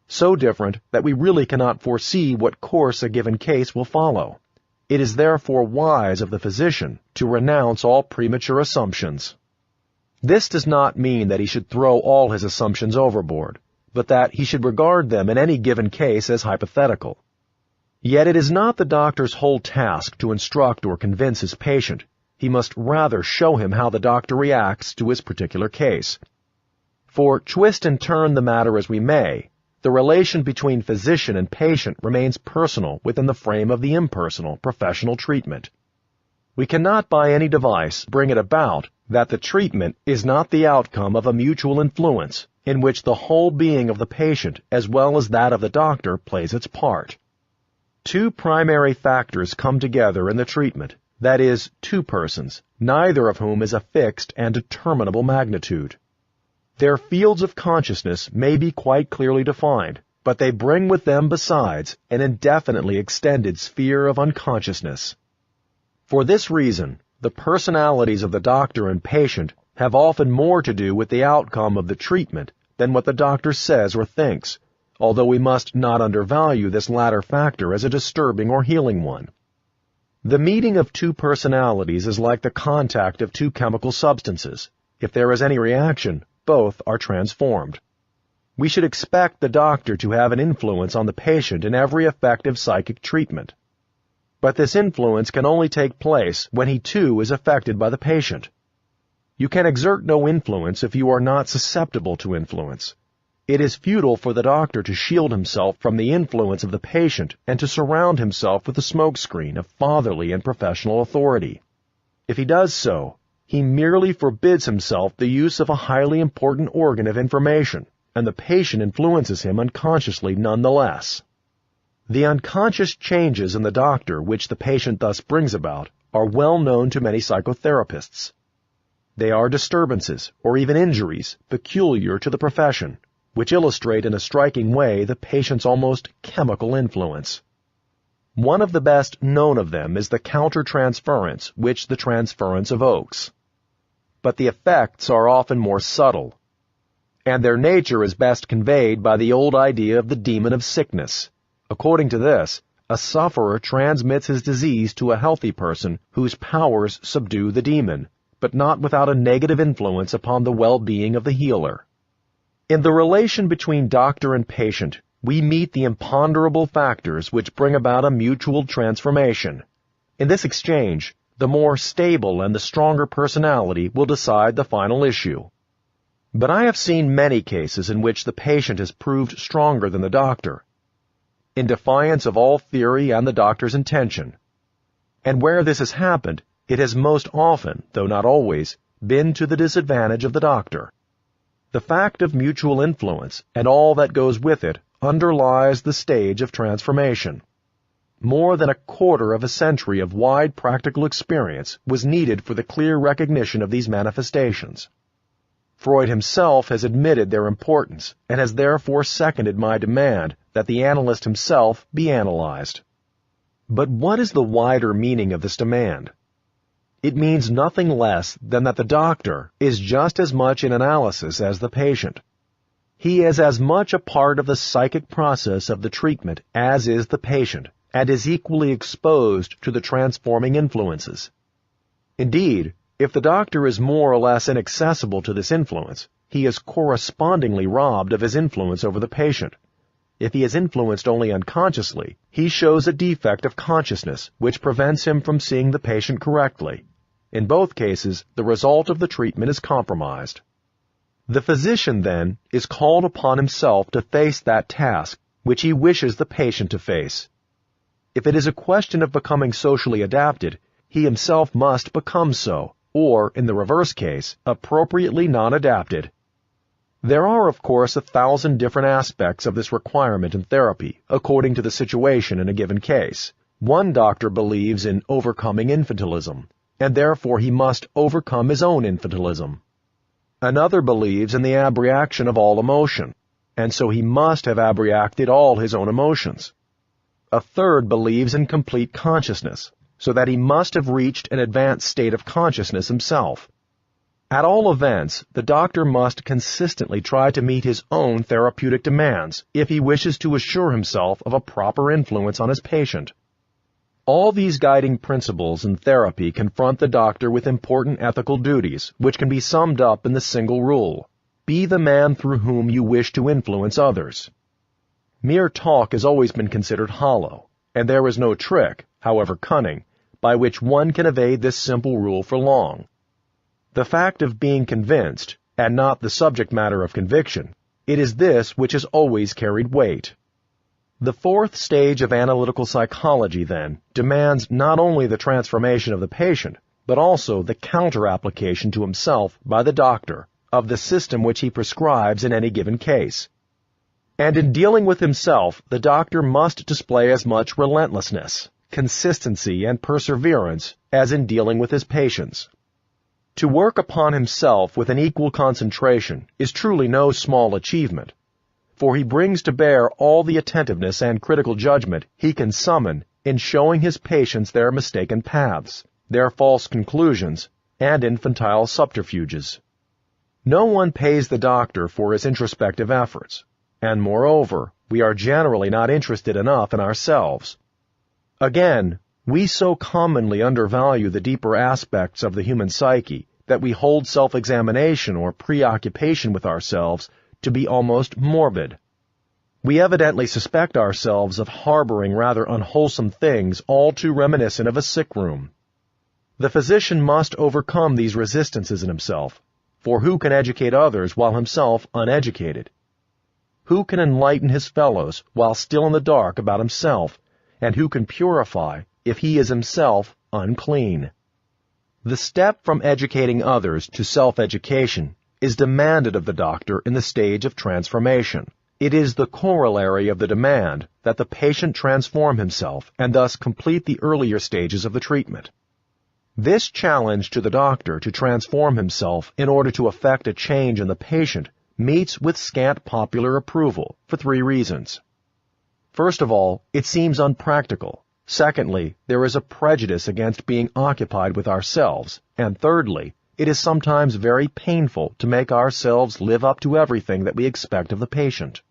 So different that we really cannot foresee what course a given case will follow. It is therefore wise of the physician to renounce all premature assumptions. This does not mean that he should throw all his assumptions overboard, but that he should regard them in any given case as hypothetical. Yet it is not the doctor's whole task to instruct or convince his patient. He must rather show him how the doctor reacts to his particular case. For, twist and turn the matter as we may, the relation between physician and patient remains personal within the frame of the impersonal professional treatment. We cannot by any device bring it about that the treatment is not the outcome of a mutual influence in which the whole being of the patient as well as that of the doctor plays its part. Two primary factors come together in the treatment, that is, two persons, neither of whom is a fixed and determinable magnitude. Their fields of consciousness may be quite clearly defined, but they bring with them besides an indefinitely extended sphere of unconsciousness. For this reason, the personalities of the doctor and patient have often more to do with the outcome of the treatment than what the doctor says or thinks, although we must not undervalue this latter factor as a disturbing or healing one. The meeting of two personalities is like the contact of two chemical substances. If there is any reaction, both are transformed. We should expect the doctor to have an influence on the patient in every effective psychic treatment. But this influence can only take place when he too is affected by the patient. You can exert no influence if you are not susceptible to influence. It is futile for the doctor to shield himself from the influence of the patient and to surround himself with a smokescreen of fatherly and professional authority. If he does so, he merely forbids himself the use of a highly important organ of information, and the patient influences him unconsciously nonetheless. The unconscious changes in the doctor which the patient thus brings about are well known to many psychotherapists. They are disturbances, or even injuries, peculiar to the profession, which illustrate in a striking way the patient's almost chemical influence. One of the best known of them is the counter-transference which the transference evokes. But the effects are often more subtle, and their nature is best conveyed by the old idea of the demon of sickness. According to this, a sufferer transmits his disease to a healthy person whose powers subdue the demon, but not without a negative influence upon the well-being of the healer. In the relation between doctor and patient, we meet the imponderable factors which bring about a mutual transformation. In this exchange, the more stable and the stronger personality will decide the final issue. But I have seen many cases in which the patient has proved stronger than the doctor, in defiance of all theory and the doctor's intention. And where this has happened, it has most often, though not always, been to the disadvantage of the doctor. The fact of mutual influence and all that goes with it underlies the stage of transformation. More than a quarter of a century of wide practical experience was needed for the clear recognition of these manifestations. Freud himself has admitted their importance and has therefore seconded my demand that the analyst himself be analyzed. But what is the wider meaning of this demand? It means nothing less than that the doctor is just as much in analysis as the patient. He is as much a part of the psychic process of the treatment as is the patient, and is equally exposed to the transforming influences. Indeed, if the doctor is more or less inaccessible to this influence, he is correspondingly robbed of his influence over the patient. If he is influenced only unconsciously, he shows a defect of consciousness which prevents him from seeing the patient correctly. In both cases, the result of the treatment is compromised. The physician, then, is called upon himself to face that task which he wishes the patient to face. If it is a question of becoming socially adapted, he himself must become so, or, in the reverse case, appropriately non-adapted. There are, of course, 1,000 different aspects of this requirement in therapy, according to the situation in a given case. One doctor believes in overcoming infantilism, and therefore he must overcome his own infantilism. Another believes in the abreaction of all emotion, and so he must have abreacted all his own emotions. A third believes in complete consciousness, so that he must have reached an advanced state of consciousness himself. At all events, the doctor must consistently try to meet his own therapeutic demands if he wishes to assure himself of a proper influence on his patient. All these guiding principles in therapy confront the doctor with important ethical duties, which can be summed up in the single rule: be the man through whom you wish to influence others. Mere talk has always been considered hollow, and there is no trick, however cunning, by which one can evade this simple rule for long. The fact of being convinced, and not the subject matter of conviction, it is this which has always carried weight. The fourth stage of analytical psychology, then, demands not only the transformation of the patient, but also the counter-application to himself by the doctor of the system which he prescribes in any given case. And in dealing with himself, the doctor must display as much relentlessness, consistency, and perseverance as in dealing with his patients. To work upon himself with an equal concentration is truly no small achievement, for he brings to bear all the attentiveness and critical judgment he can summon in showing his patients their mistaken paths, their false conclusions, and infantile subterfuges. No one pays the doctor for his introspective efforts, and moreover, we are generally not interested enough in ourselves. Again, we so commonly undervalue the deeper aspects of the human psyche that we hold self-examination or preoccupation with ourselves to be almost morbid. We evidently suspect ourselves of harboring rather unwholesome things all too reminiscent of a sick room. The physician must overcome these resistances in himself, for who can educate others while himself uneducated? Who can enlighten his fellows while still in the dark about himself, and who can purify if he is himself unclean? The step from educating others to self-education is demanded of the doctor in the stage of transformation. It is the corollary of the demand that the patient transform himself and thus complete the earlier stages of the treatment. This challenge to the doctor to transform himself in order to effect a change in the patient meets with scant popular approval for 3 reasons. First of all, it seems unpractical. Secondly, there is a prejudice against being occupied with ourselves. And thirdly, it is sometimes very painful to make ourselves live up to everything that we expect of the patient.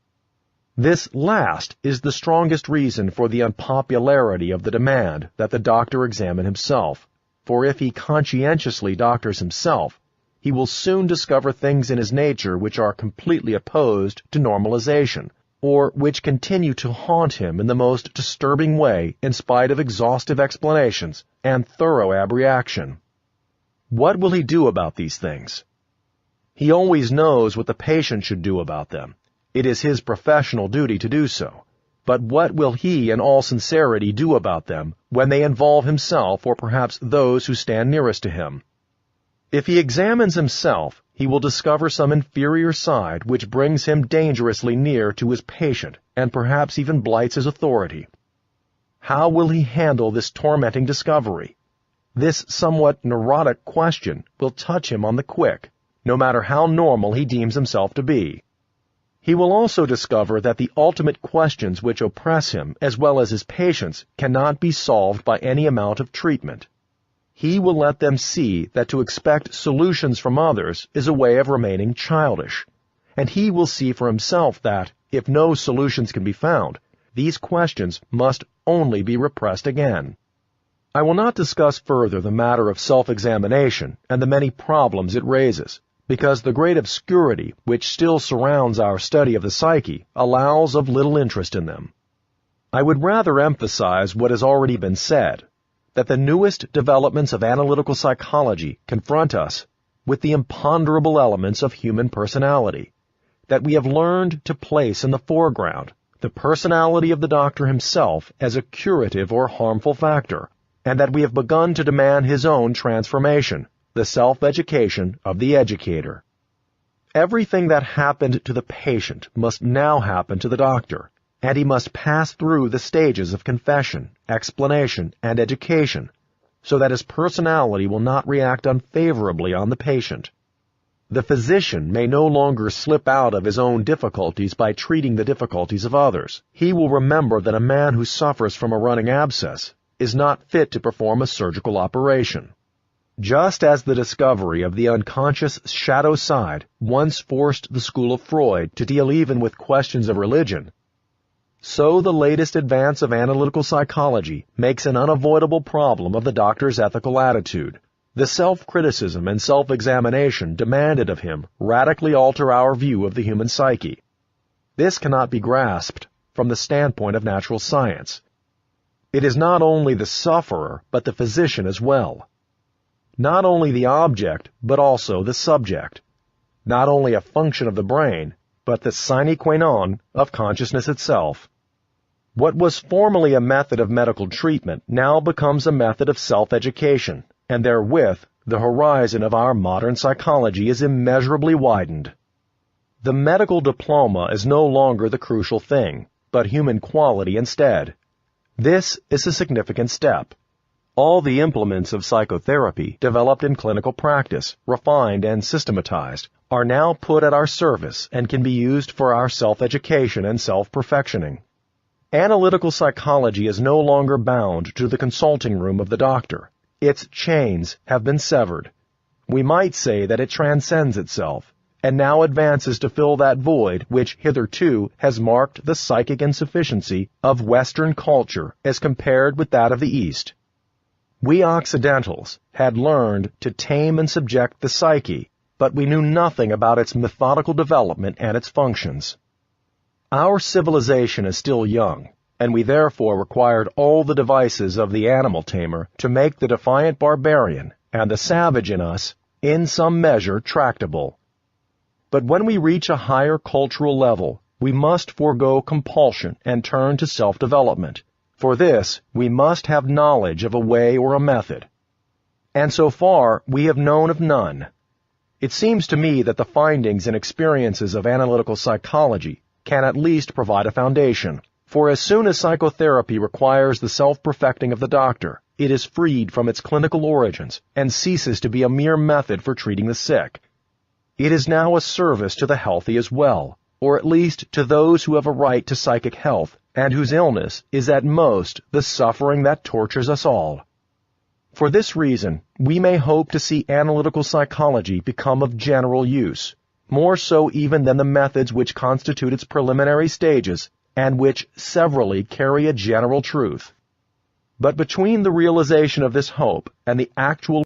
This last is the strongest reason for the unpopularity of the demand that the doctor examine himself, for if he conscientiously doctors himself, he will soon discover things in his nature which are completely opposed to normalization, or which continue to haunt him in the most disturbing way in spite of exhaustive explanations and thorough abreaction. What will he do about these things? He always knows what the patient should do about them. It is his professional duty to do so. But what will he in all sincerity do about them when they involve himself or perhaps those who stand nearest to him? If he examines himself, he will discover some inferior side which brings him dangerously near to his patient and perhaps even blights his authority. How will he handle this tormenting discovery? This somewhat neurotic question will touch him on the quick, no matter how normal he deems himself to be. He will also discover that the ultimate questions which oppress him, as well as his patients, cannot be solved by any amount of treatment. He will let them see that to expect solutions from others is a way of remaining childish, and he will see for himself that, if no solutions can be found, these questions must only be repressed again. I will not discuss further the matter of self-examination and the many problems it raises, because the great obscurity which still surrounds our study of the psyche allows of little interest in them. I would rather emphasize what has already been said, that the newest developments of analytical psychology confront us with the imponderable elements of human personality, that we have learned to place in the foreground the personality of the doctor himself as a curative or harmful factor, and that we have begun to demand his own transformation, the self-education of the educator. Everything that happened to the patient must now happen to the doctor, and he must pass through the stages of confession, explanation, and education, so that his personality will not react unfavorably on the patient. The physician may no longer slip out of his own difficulties by treating the difficulties of others. He will remember that a man who suffers from a running abscess is not fit to perform a surgical operation. Just as the discovery of the unconscious shadow side once forced the school of Freud to deal even with questions of religion, so the latest advance of analytical psychology makes an unavoidable problem of the doctor's ethical attitude. The self-criticism and self-examination demanded of him radically alter our view of the human psyche. This cannot be grasped from the standpoint of natural science. It is not only the sufferer, but the physician as well. Not only the object, but also the subject. Not only a function of the brain, but the sine qua non of consciousness itself. What was formerly a method of medical treatment now becomes a method of self-education, and therewith the horizon of our modern psychology is immeasurably widened. The medical diploma is no longer the crucial thing, but human quality instead. This is a significant step. All the implements of psychotherapy developed in clinical practice, refined and systematized, are now put at our service and can be used for our self-education and self-perfectioning. Analytical psychology is no longer bound to the consulting room of the doctor. Its chains have been severed. We might say that it transcends itself, and now advances to fill that void which hitherto has marked the psychic insufficiency of Western culture as compared with that of the East. We Occidentals had learned to tame and subject the psyche, but we knew nothing about its methodical development and its functions. Our civilization is still young, and we therefore required all the devices of the animal tamer to make the defiant barbarian and the savage in us, in some measure, tractable. But when we reach a higher cultural level, we must forego compulsion and turn to self-development. For this, we must have knowledge of a way or a method. And so far, we have known of none. It seems to me that the findings and experiences of analytical psychology can at least provide a foundation. For as soon as psychotherapy requires the self-perfecting of the doctor, it is freed from its clinical origins and ceases to be a mere method for treating the sick. It is now a service to the healthy as well, or at least to those who have a right to psychic health, and whose illness is at most the suffering that tortures us all. For this reason, we may hope to see analytical psychology become of general use, more so even than the methods which constitute its preliminary stages, and which severally carry a general truth. But between the realization of this hope and the actual